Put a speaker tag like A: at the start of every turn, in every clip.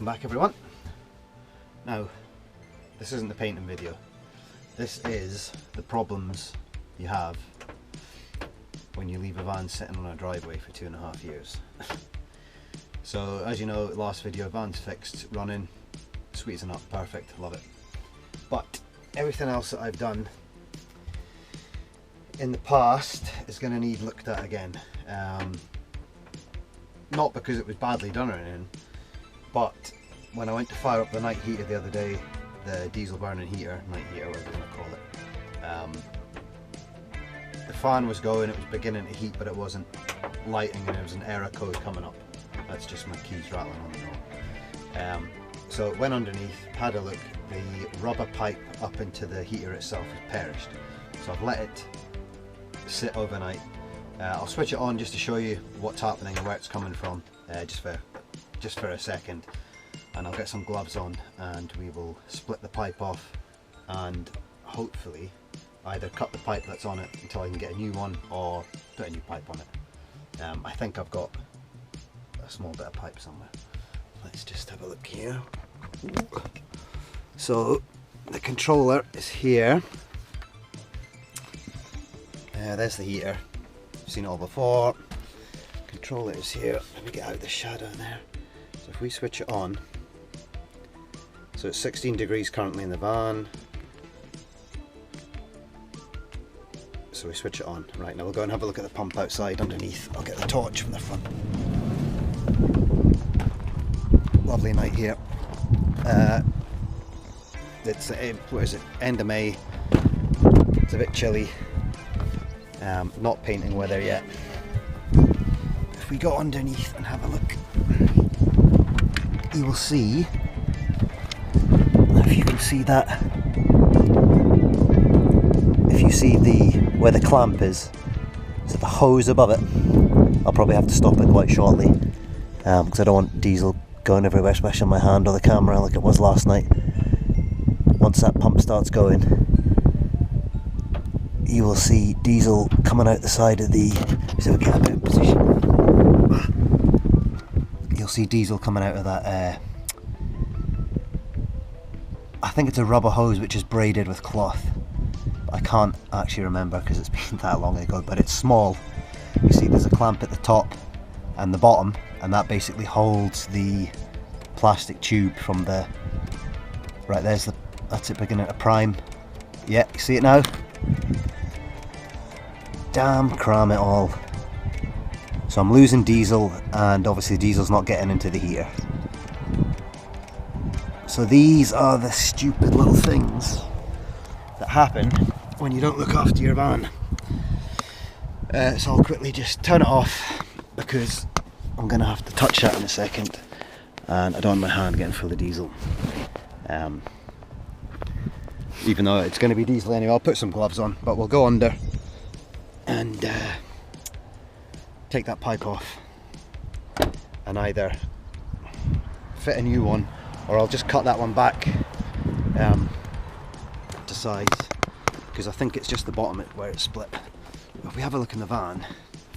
A: Welcome back everyone. Now, this isn't the painting video. This is the problems you have when you leave a van sitting on a driveway for 2.5 years. So as you know, last video, van's fixed, running, sweeten up, perfect, love it. But everything else that I've done in the past is going to need looked at again. Not because it was badly done or anything, but when I went to fire up the night heater the other day, the diesel burning heater, night heater, whatever you want to call it, the fan was going, it was beginning to heat, but it wasn't lighting, and there was an error code coming up. That's just my keys rattling on the door. So it went underneath, had a look, the rubber pipe up into the heater itself has perished. So I've let it sit overnight. I'll switch it on just to show you what's happening and where it's coming from, just for a second, and I'll get some gloves on and we will split the pipe off and hopefully either cut the pipe that's on it until I can get a new one or put a new pipe on it. I think I've got a small bit of pipe somewhere. Let's just have a look here. So the controller is here. There's the heater. I've seen it all before. Controller is here. Let me get out the shadow in there. So if we switch it on, so it's 16 degrees currently in the van. So we switch it on. Right, now we'll go and have a look at the pump outside underneath. I'll get the torch from the front. Lovely night here. It's what is it? End of May. It's a bit chilly. Not painting weather yet. If we go underneath and have a look, you will see, if you can see that, if you see where the clamp is, so the hose above it, I'll probably have to stop it quite shortly, because I don't want diesel going everywhere, especially on my hand or the camera like it was last night. Once that pump starts going, you will see diesel coming out the side of the, so we get a bit of position. You'll see diesel coming out of that, I think it's a rubber hose which is braided with cloth. I can't actually remember because it's been that long ago, but it's small. You see there's a clamp at the top and the bottom, and that basically holds the plastic tube from the, right there's the, that's it beginning to prime. Yeah, you see it now? Damn cram it all. So I'm losing diesel, and obviously diesel's not getting into the heater. So these are the stupid little things that happen when you don't look after your van. So I'll quickly just turn it off because I'm going to have to touch that in a second, and I don't want my hand getting full of diesel. Even though it's going to be diesel anyway, I'll put some gloves on, but we'll go under and take that pipe off and either fit a new one, or I'll just cut that one back to size, because I think it's just the bottom where it's split. If we have a look in the van,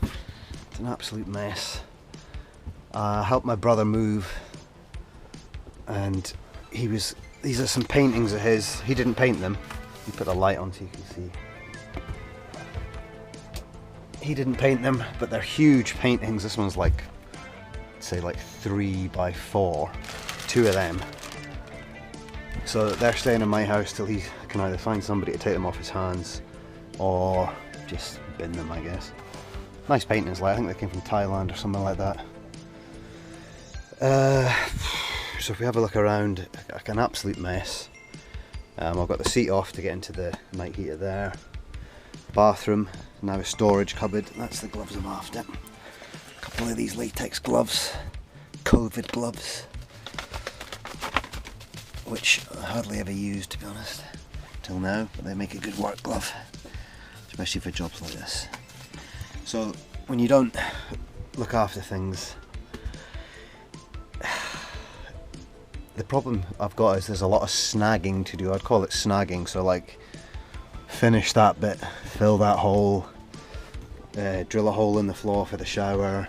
A: it's an absolute mess. I helped my brother move, and these are some paintings of his. He didn't paint them. He put a light on so you can see. He didn't paint them, but they're huge paintings. This one's like, say like 3 by 4, 2 of them. So they're staying in my house till he can either find somebody to take them off his hands or just bin them, I guess. Nice paintings, like I think they came from Thailand or something like that. So if we have a look around, like an absolute mess. I've got the seat off to get into the night heater there. Bathroom, now a storage cupboard. That's the gloves I'm after. A couple of these latex gloves, COVID gloves, which I hardly ever use, to be honest, till now, but they make a good work glove, especially for jobs like this. So when you don't look after things, the problem I've got is there's a lot of snagging to do. I'd call it snagging, so like finish that bit, fill that hole, drill a hole in the floor for the shower,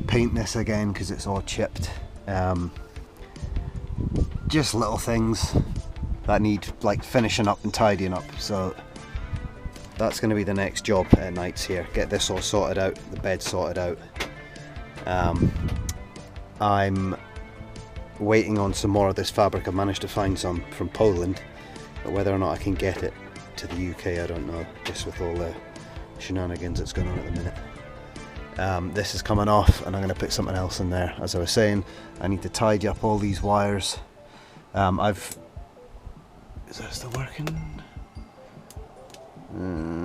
A: paint this again because it's all chipped, just little things that need like finishing up and tidying up. So that's going to be the next job at nights here. Get this all sorted out, the bed sorted out. I'm waiting on some more of this fabric. I've managed to find some from Poland, but whether or not I can get it to the UK, I don't know, just with all the shenanigans that's going on at the minute. This is coming off and I'm going to put something else in there. As I was saying, I need to tidy up all these wires. Is that still working?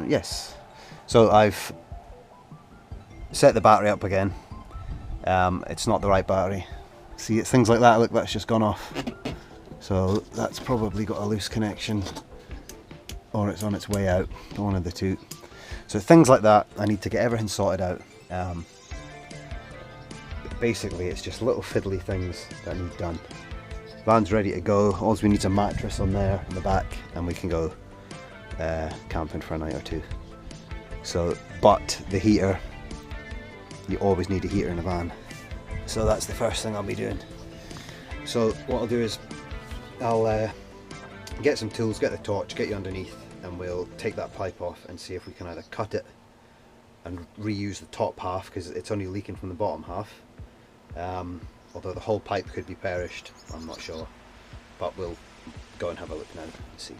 A: Yes. So I've set the battery up again. It's not the right battery. See, it's things like that. Look, that's just gone off. So that's probably got a loose connection, or it's on its way out. One of the two. So things like that, I need to get everything sorted out. Basically, it's just little fiddly things that need done. Van's ready to go. All we need is a mattress on there in the back, and we can go camping for a night or two. So, but the heater, you always need a heater in a van. So that's the first thing I'll be doing. So what I'll do is I'll get some tools, get the torch, get you underneath, and we'll take that pipe off and see if we can either cut it and reuse the top half, because it's only leaking from the bottom half. Although the whole pipe could be perished, I'm not sure. But we'll go and have a look now and see.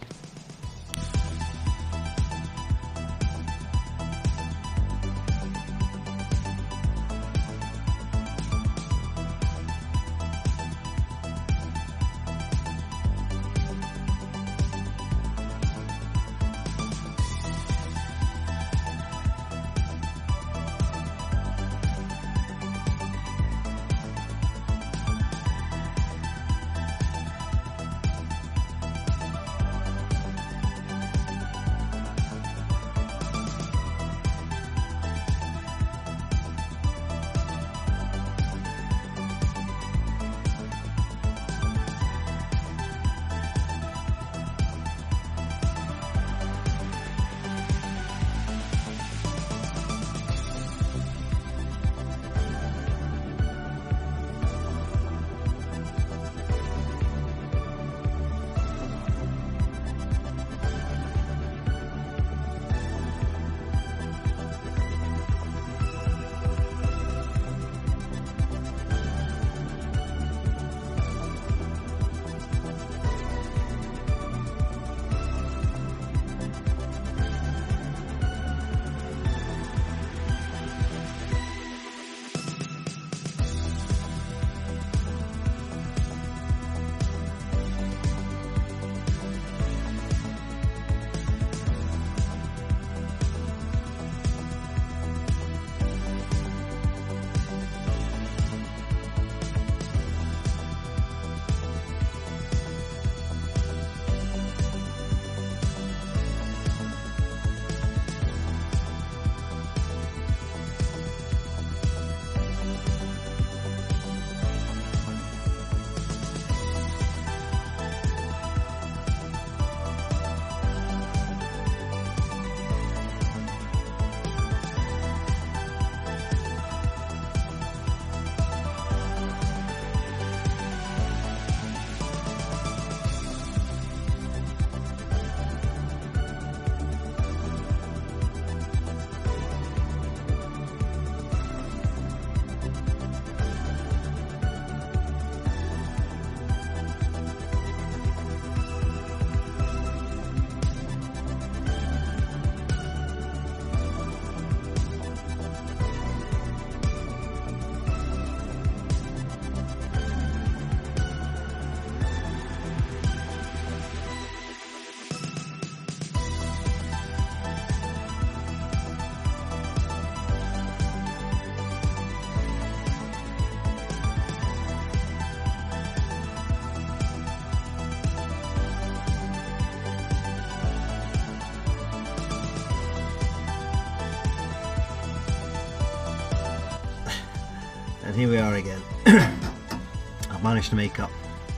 A: And here we are again. I've managed to make up.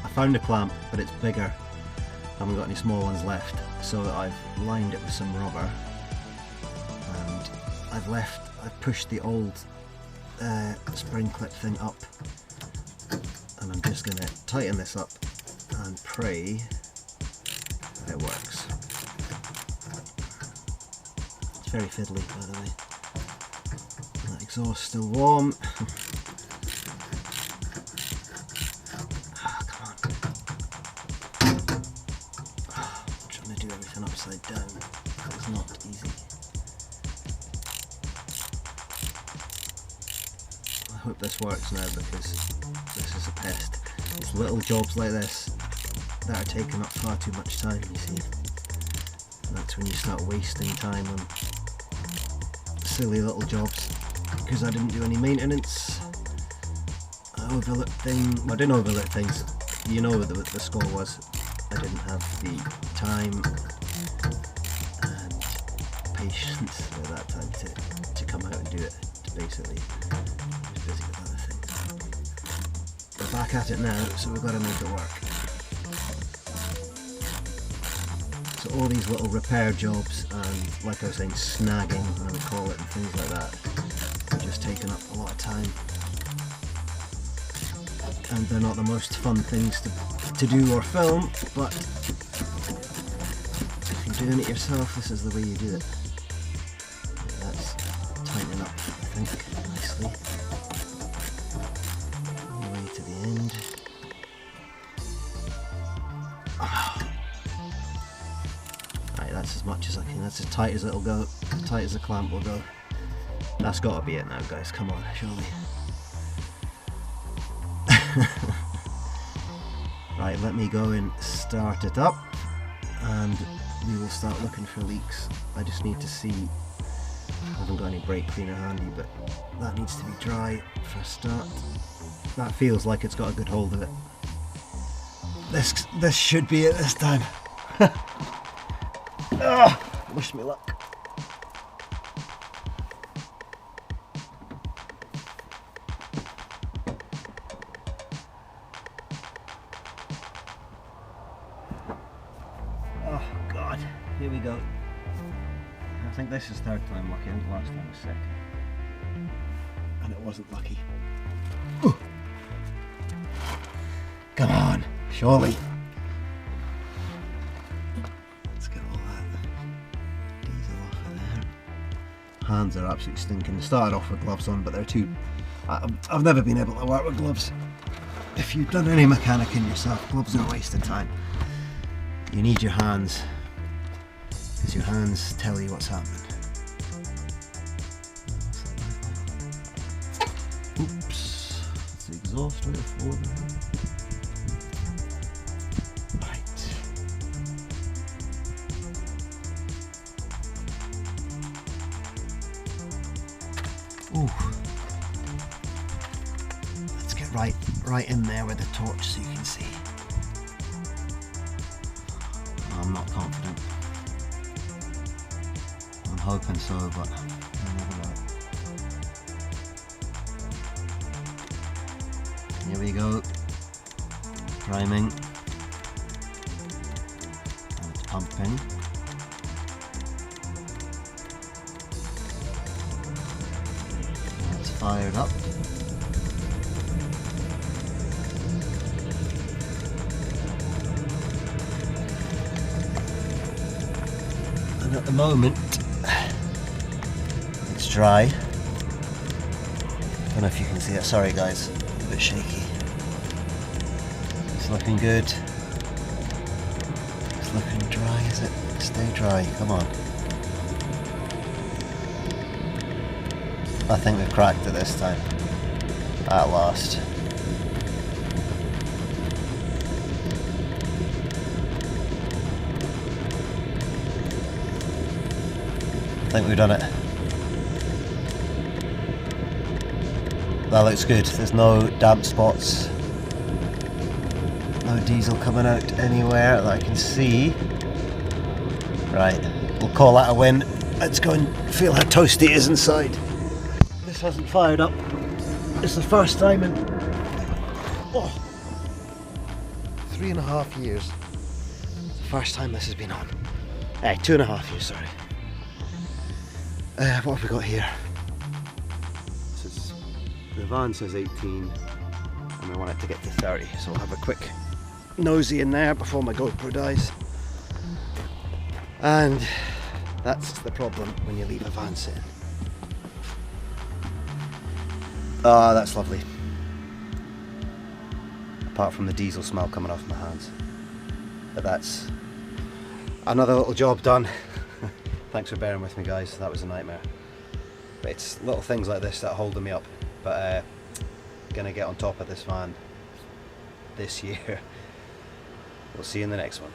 A: I found a clamp, but it's bigger. I haven't got any small ones left, so I've lined it with some rubber, and I've pushed the old spring clip thing up, and I'm just going to tighten this up and pray that it works. It's very fiddly, by the way. That exhaust still warm. Come on. I'm trying to do everything upside down. It's not easy. I hope this works now because this is a pest. It's little jobs like this that are taking up far too much time, you see. And that's when you start wasting time on silly little jobs. Because I didn't do any maintenance, I overlooked things. Well, I didn't overlook things. You know what the score was. I didn't have the time and patience at that time to come out and do it, basically. I was busy with other things. We're back at it now, so we've got to make it work. So all these little repair jobs and, like I was saying, snagging, I would call it, and things like that, are just taking up a lot of time. And they're not the most fun things to do or film, but if you're doing it yourself, this is the way you do it. That's tightening up, I think, nicely. All the way to the end. Right, that's as much as I can. That's as tight as it'll go, as tight as the clamp will go. That's got to be it now, guys. Come on, surely. Right, let me go and start it up and we will start looking for leaks. I just need to see, I haven't got any brake cleaner handy, but that needs to be dry for a start. That feels like it's got a good hold of it. This should be it this time. Wish me luck. Oh God, here we go. I think this is third time lucky. I think last time was second. And it wasn't lucky. Ooh. Come on, surely. Let's get all that diesel off of there. Hands are absolutely stinking. They started off with gloves on, but they're too... I've never been able to work with gloves. If you've done any mechanicking yourself, gloves are a waste of time. You need your hands, because your hands tell you what's happening. Oops, that's the exhaust way forward. Right. Ooh. Let's get right in there with the torch so you can see. I'm not confident. I'm hoping so, but I never know. Here we go. Priming. And it's pumping. It's fired up. And at the moment, it's dry. Don't know if you can see it. Sorry guys, a bit shaky. It's looking good. It's looking dry, is it? Stay dry, come on. I think we've cracked it this time. At last. I think we've done it. That looks good. There's no damp spots. No diesel coming out anywhere that I can see. Right, we'll call that a win. Let's go and feel how toasty it is inside. This hasn't fired up. It's the first time in 3.5 years. It's the first time this has been on. 2.5 years, sorry. What have we got here? The van says 18 and we want it to get to 30, so we'll have a quick nosy in there before my GoPro dies. And that's the problem when you leave a van sitting. Ah, that's lovely. Apart from the diesel smell coming off my hands. But that's another little job done. Thanks for bearing with me, guys, that was a nightmare. But it's little things like this that are holding me up. But gonna get on top of this van this year. We'll see you in the next one.